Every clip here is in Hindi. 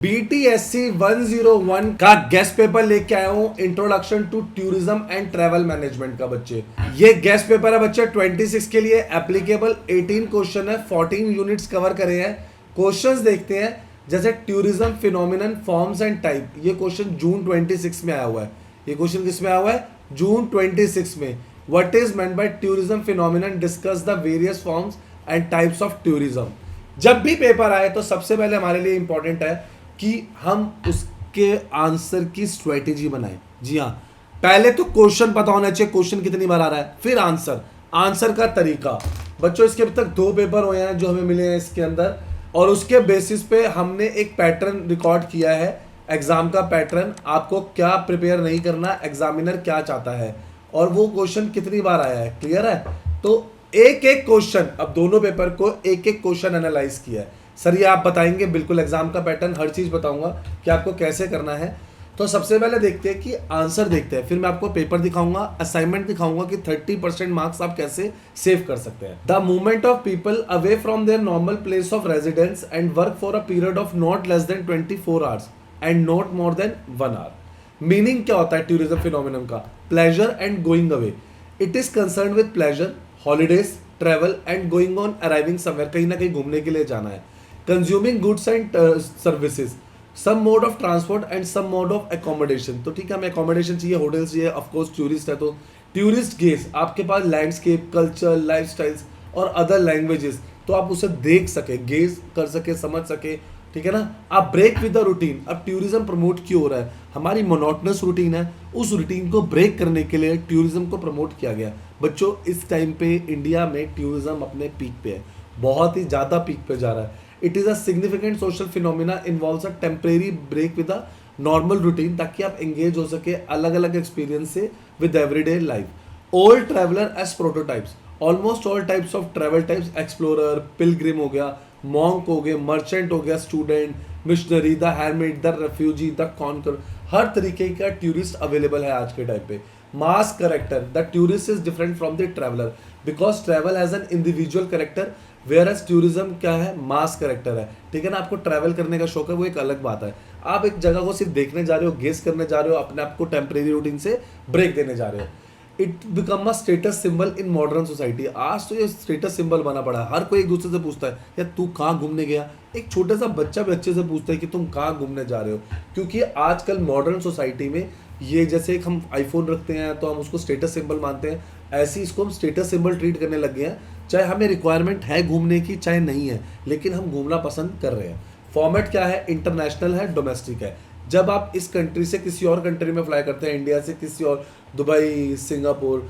BTSC 101 का गेस्ट पेपर लेके आया हूं, introduction to tourism and travel management का बच्चे। ये गेस्ट पेपर है बच्चे 26 के लिए एप्लीकेबल। 18 क्वेश्चन है, 14 यूनिट्स कवर करे हैं। क्वेश्चंस देखते हैं, जैसे tourism phenomenon forms and type. ये क्वेश्चन जून 26 में आया हुआ है। ये क्वेश्चन किस में आया हुआ है? जून 26 में। What is meant by tourism phenomenon, discuss the various forms and types of tourism. जब भी पेपर आए तो सबसे पहले हमारे लिए इंपॉर्टेंट है कि हम उसके आंसर की स्ट्रेटेजी बनाएं। जी हाँ, पहले तो क्वेश्चन पता होना चाहिए, क्वेश्चन कितनी बार आ रहा है, फिर आंसर का तरीका। बच्चों इसके अभी तक 2 पेपर हुए हैं जो हमें मिले हैं इसके अंदर, और उसके बेसिस पे हमने एक पैटर्न रिकॉर्ड किया है, एग्जाम का पैटर्न। आपको क्या प्रिपेयर नहीं करना, एग्जामिनर क्या चाहता है, और वो क्वेश्चन कितनी बार आया है, क्लियर है। तो एक एक क्वेश्चन, अब दोनों पेपर को एक एक क्वेश्चन एनालाइज किया है। सर ये आप बताएंगे? बिल्कुल, एग्जाम का पैटर्न हर चीज बताऊंगा कि आपको कैसे करना है। तो सबसे पहले देखते हैं कि आंसर देखते हैं, फिर मैं आपको पेपर दिखाऊंगा, असाइनमेंट दिखाऊंगा कि 30% मार्क्स आप कैसे सेव कर सकते हैं। The movement of people away from their normal place of residence and work for a period of not less than 24 hours and not more than 1 hour. Meaning क्या होता है टूरिज्म फिनोमिनन का? Pleasure and going away. It is concern with pleasure, holidays, travel and going on arriving somewhere, कहीं ना कहीं घूमने के लिए जाना है। Consuming goods and services, some mode of transport and some mode of accommodation. तो ठीक है, हमें एकोमोडेशन चाहिए, होटल चाहिए, ऑफकोर्स टूरिस्ट है तो टूरिस्ट गेज, आपके पास लैंडस्केप, कल्चर, लाइफस्टाइल्स और अदर लैंग्वेजेस, तो आप उसे देख सके, गेज कर सके, समझ सके, ठीक है ना। आप ब्रेक विद द रूटीन। अब टूरिज्म प्रमोट क्यों हो रहा है? हमारी मोनोटनस रूटीन है, उस रूटीन को ब्रेक करने के लिए टूरिज्म को प्रमोट किया गया। बच्चों इस टाइम पे इंडिया में टूरिज्म अपने पीक पे है, बहुत ही ज़्यादा पीक पे जा रहा है। It is a significant social phenomena, involves a temporary break with a normal routine, ताकि आप एंगेज हो सके अलग अलग एक्सपीरियंस से with everyday life. Old traveller as prototypes, almost all types of travel types, explorer, pilgrim हो गया, मॉन्क हो गए, मर्चेंट हो गया, student, missionary, the hermit, the refugee, the conqueror, हर तरीके का टूरिस्ट अवेलेबल है आज के टाइम पे। Mass character, the tourist is different from the traveller because travel has an individual character, whereas tourism क्या है? मास करेक्टर है, ठीक है ना। आपको ट्रैवल करने का शौक है, वो एक अलग बात है। आप एक जगह को सिर्फ देखने जा रहे हो, गेस करने जा रहे हो, अपने आप को टेम्परेरी रूटीन से ब्रेक देने जा रहे हो। It become a status symbol in modern society. आज तो ये स्टेटस सिंबल बना पड़ा है, हर कोई एक दूसरे से पूछता है यार तू कहाँ घूमने गया। एक छोटा सा बच्चा भी बच्चे से पूछता है कि तुम कहाँ घूमने जा रहे हो, क्योंकि आजकल मॉडर्न सोसाइटी में ये, जैसे एक हम आईफोन रखते हैं तो हम उसको स्टेटस सिंबल मानते हैं, ऐसे ही इसको हम स्टेटस सिंबल ट्रीट करने लग गए हैं। चाहे हमें रिक्वायरमेंट है घूमने की, चाहे नहीं है, लेकिन हम घूमना पसंद कर रहे हैं। फॉर्मेट क्या है? इंटरनेशनल है, डोमेस्टिक है। जब आप इस कंट्री से किसी और कंट्री में फ्लाई करते हैं, इंडिया से किसी और, दुबई, सिंगापुर,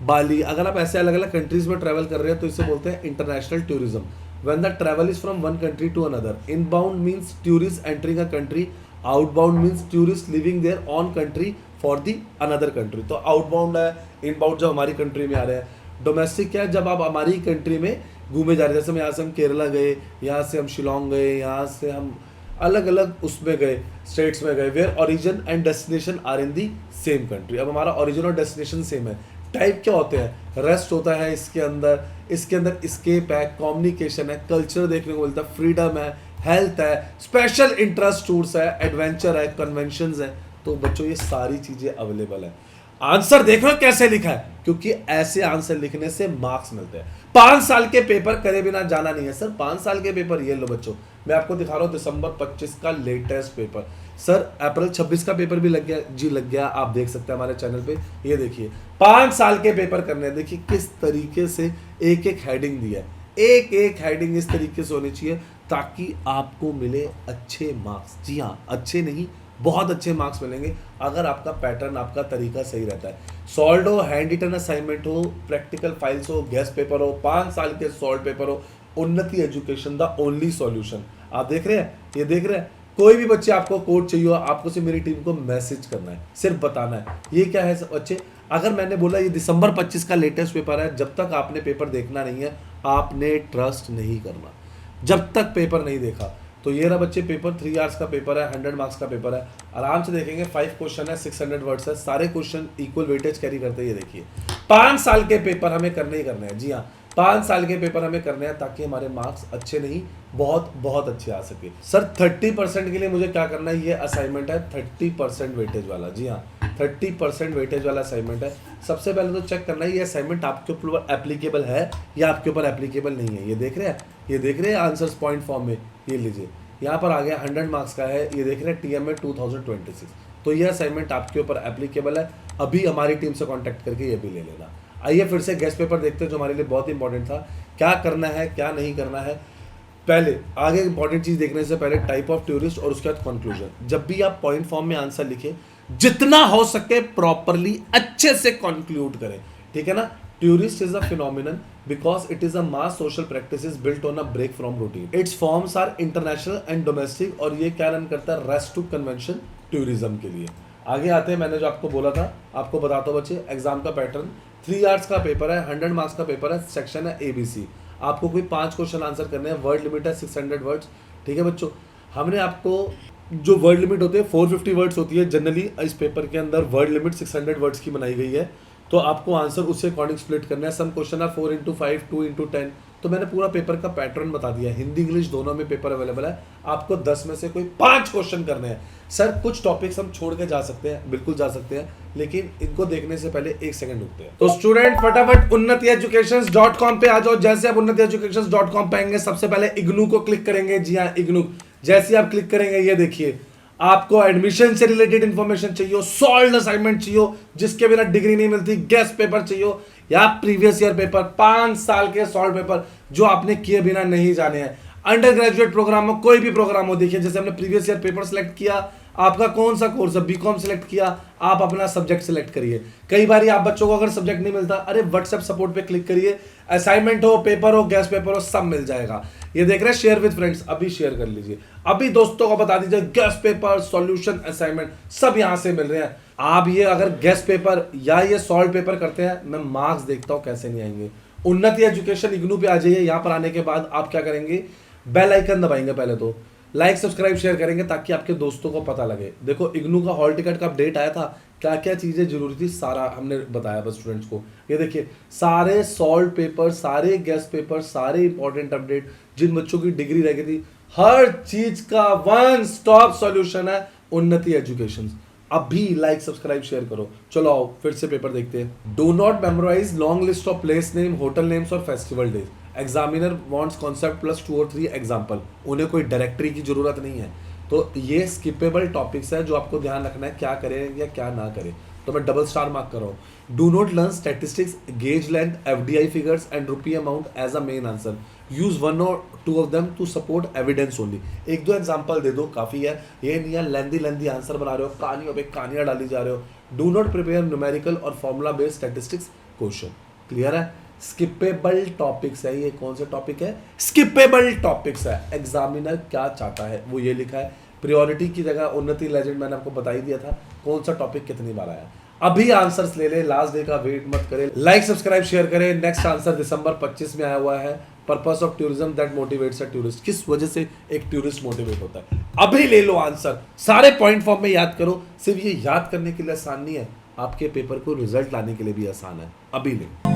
बाली, अगर आप ऐसे अलग अलग कंट्रीज में ट्रैवल कर रहे हैं तो इसे बोलते हैं international tourism. When the travel is from one country to another, inbound means tourist entering a country, outbound means tourist leaving their own country for the another country. तो आउटबाउंड है, इनबाउंड जब हमारी कंट्री में आ रहे हैं। डोमेस्टिक क्या है? जब आप हमारी कंट्री में घूमे जा रहे हैं, जैसे यहाँ से हम केरला गए, यहाँ से हम शिलोंग गए, यहाँ से हम अलग अलग उसमें गए, स्टेट्स में गए, where origin and destination are in the same country. अब हमारा ओरिजिन और डेस्टिनेशन सेम है। टाइप क्या होते हैं? रेस्ट होता है इसके अंदर स्केप है, कम्युनिकेशन है, कल्चर देखने को मिलता है, फ्रीडम है, हेल्थ है, स्पेशल इंटरेस्ट टूर्स है, एडवेंचर है, कन्वेंशंस है। तो बच्चों ये सारी चीजें अवेलेबल है। आंसर देखो कैसे लिखा है, क्योंकि ऐसे आंसर लिखने से मार्क्स मिलते हैं। 5 साल के पेपर करे बिना जाना नहीं है सर। 5 साल के पेपर ये लो बच्चों, मैं आपको दिखा रहा हूँ दिसंबर 25 का लेटेस्ट पेपर। सर अप्रैल 26 का पेपर भी लग गया जी, लग गया, आप देख सकते हैं हमारे चैनल पे। ये देखिए 5 साल के पेपर करने, देखिए किस तरीके से एक एक हेडिंग दिया है। एक एक हेडिंग इस तरीके से होनी चाहिए ताकि आपको मिले अच्छे मार्क्स। जी हाँ, अच्छे नहीं, बहुत अच्छे मार्क्स मिलेंगे अगर आपका पैटर्न, आपका तरीका सही रहता है। सॉल्व हो, हैंड रिटन असाइनमेंट हो, प्रैक्टिकल फाइल्स हो, गेस्ट पेपर हो, 5 साल के सॉल्व पेपर हो, उन्नति एजुकेशन द ओनली सॉल्यूशन। आप देख रहे हैं, ये देख रहे हैं। कोई भी बच्चे आपको कोड चाहिए हो, आपको सिर्फ मेरी टीम को मैसेज करना है, सिर्फ बताना है ये क्या है बच्चे। अगर मैंने बोला ये दिसंबर 25 का लेटेस्ट पेपर है, जब तक आपने पेपर देखना नहीं है, आपने ट्रस्ट नहीं करना जब तक पेपर नहीं देखा। तो ये रहा बच्चे पेपर, 3 आवर्स का पेपर है, 100 मार्क्स का पेपर है। आराम से देखेंगे, 5 क्वेश्चन है, 600 वर्ड्स है, सारे क्वेश्चन इक्वल वेटेज कैरी करते हैं। ये देखिए 5 साल के पेपर हमें करने ही करने हैं। जी हाँ, 5 साल के पेपर हमें करने हैं ताकि हमारे मार्क्स अच्छे नहीं बहुत बहुत अच्छे आ सके। सर 30% के लिए मुझे क्या करना है, ये असाइनमेंट है 30% वेटेज वाला। जी हाँ, 30% वेटेज वाला असाइनमेंट है। सबसे पहले तो चेक करना है ये असाइनमेंट आपके ऊपर एप्लीकेबल है या आपके ऊपर एप्लीकेबल नहीं है। ये देख रहे हैं, ये देख रहे हैं आंसर्स पॉइंट फॉर्म में, ये लीजिए यहाँ पर आ गया 100 मार्क्स का है। ये देख रहे हैं टीएम में 2026। तो ये असाइनमेंट आपके ऊपर एप्लीकेबल है। अभी हमारी टीम से कॉन्टैक्ट करके ये भी ले लेना। आइए फिर से गेस्ट पेपर देखते हैं जो हमारे लिए बहुत इंपॉर्टेंट था। क्या करना है क्या नहीं करना है, पहले आगे इंपॉर्टेंट चीज देखने से पहले टाइप ऑफ टूरिस्ट और उसके बाद कंक्लूजन। जब भी आप पॉइंट फॉर्म में आंसर लिखे जितना हो सके प्रॉपरली अच्छे से कंक्लूड करें, ठीक है ना। Tourist is a phenomenon because it is a mass social practices built on a break from routine. Its forms are international and domestic, और ये क्या रन करता है, रेस्ट टू कन्वेंशन टूरिज्म के लिए। आगे आते हैं, मैंने जो आपको बोला था आपको बताता हूँ बच्चे, एग्जाम का पैटर्न 3 आवर्स का पेपर है, 100 मार्क्स का पेपर है, सेक्शन है ABC। आपको कोई 5 क्वेश्चन आंसर करने हैं, वर्ड लिमिट है 600 वर्ड्स, ठीक है बच्चों। हमने आपको जो वर्ड लिमिट होती है 450 वर्ड्स होती है जनरली, इस पेपर के अंदर वर्ड लिमिट 600 वर्ड्स की बनाई गई है। तो आपको आंसर उससे अकॉर्डिंग स्प्लिट करना है। सम क्वेश्चन है 4x5, 2x10। तो मैंने पूरा पेपर का पैटर्न बता दिया, हिंदी इंग्लिश दोनों में पेपर अवेलेबल है। आपको 10 में से कोई 5 क्वेश्चन करने हैं। सर कुछ टॉपिक्स हम छोड़ के जा सकते हैं, बिल्कुल जा सकते हैं, लेकिन इनको देखने से पहले 1 सेकंड रुकते हैं। तो स्टूडेंट फटाफट unnatieducations.com पे आ जाओ। जैसे आप unnatieducations.com पे आएंगे सबसे पहले इग्नू को क्लिक करेंगे। जी हाँ, इग्नू जैसे आप क्लिक करेंगे ये देखिए आपको एडमिशन से रिलेटेड इंफॉर्मेशन चाहिए, सॉल्व असाइनमेंट चाहिए जिसके बिना डिग्री नहीं मिलती, गेस्ट पेपर चाहिए या प्रीवियस ईयर पेपर, 5 साल के सॉल्व पेपर जो आपने किए बिना नहीं जाने हैं। अंडर ग्रेजुएट प्रोग्राम में कोई भी प्रोग्राम हो, देखिए जैसे हमने प्रीवियस ईयर पेपर सेलेक्ट किया, आपका कौन सा कोर्स है, बीकॉम सेलेक्ट किया, आप अपना सब्जेक्ट सेलेक्ट करिए। कई बार आप बच्चों को अगर सब्जेक्ट नहीं मिलता, अरे व्हाट्सएप सपोर्ट पे क्लिक करिए, असाइनमेंट हो, पेपर हो, गेस्ट पेपर हो, सब मिल जाएगा। ये देख रहे हैं शेयर विद फ्रेंड्स, अभी शेयर कर लीजिए, अभी दोस्तों को बता दीजिए गेस्ट पेपर, सॉल्यूशन, असाइनमेंट सब यहां से मिल रहे हैं। आप ये अगर गेस्ट पेपर या ये सॉल्व पेपर करते हैं, मैं मार्क्स देखता हूं कैसे नहीं आएंगे। उन्नति एजुकेशन इग्नू पे आ जाइए। यहां पर आने के बाद आप क्या करेंगे, बेल आइकन दबाएंगे, पहले तो लाइक सब्सक्राइब शेयर करेंगे ताकि आपके दोस्तों को पता लगे। देखो इग्नू का हॉल टिकट का अपडेट आया था, क्या क्या चीजें जरूरी थी सारा हमने बताया बस स्टूडेंट्स को। ये देखिए सारे सॉल्व पेपर, सारे गेस्ट पेपर, सारे इंपॉर्टेंट अपडेट, जिन बच्चों की डिग्री रह गई थी, हर चीज का वन स्टॉप सॉल्यूशन है उन्नति एजुकेशन। अभी लाइक सब्सक्राइब शेयर करो। चलो आओ फिर से पेपर देखते हैं। Do not memorise long list of place name, hotel names और festival days. Examiner wants concept plus 2 और 3 एग्जाम्पल। उन्हें कोई डायरेक्टरी की जरूरत नहीं है। तो ये स्किपेबल टॉपिक्स है जो आपको ध्यान रखना है, क्या करें या क्या ना करें। तो मैं डबल स्टार मार्क कर रहा हूँ। Do not learn statistics, gauge length, FDI figures and rupee amount as a main answer. Use 1 or 2 of them to support evidence only. 1-2 example दे दो, काफी है। ये नहीं है लेंदी आंसर बना रहे हो, कहानियों पे कहानियां डाली जा रहे हो। डू नॉट प्रिपेयर न्यूमेरिकल और formula based statistics question. Clear है। स्किपेबल टॉपिक्स है। ये कौन से टॉपिक है, स्किपेबल टॉपिक्स है। एग्जामिनर क्या चाहता है वो ये लिखा है। प्रायोरिटी की जगह उन्नति लेजेंड मैंने आपको बता ही दिया था कौन सा टॉपिक कितनी बार आया। अभी आंसर्स ले ले, लास्ट डे का वेट मत करें। लाइक सब्सक्राइब शेयर करें। नेक्स्ट आंसर दिसंबर 25 में आया हुआ है। Purpose of tourism that motivates a tourist. किस वजह से एक टूरिस्ट मोटिवेट होता है, अभी ले लो आंसर। सारे पॉइंट फॉर्म में याद करो। सिर्फ ये याद करने के लिए आसान नहीं है, आपके पेपर को रिजल्ट लाने के लिए भी आसान है। अभी ले।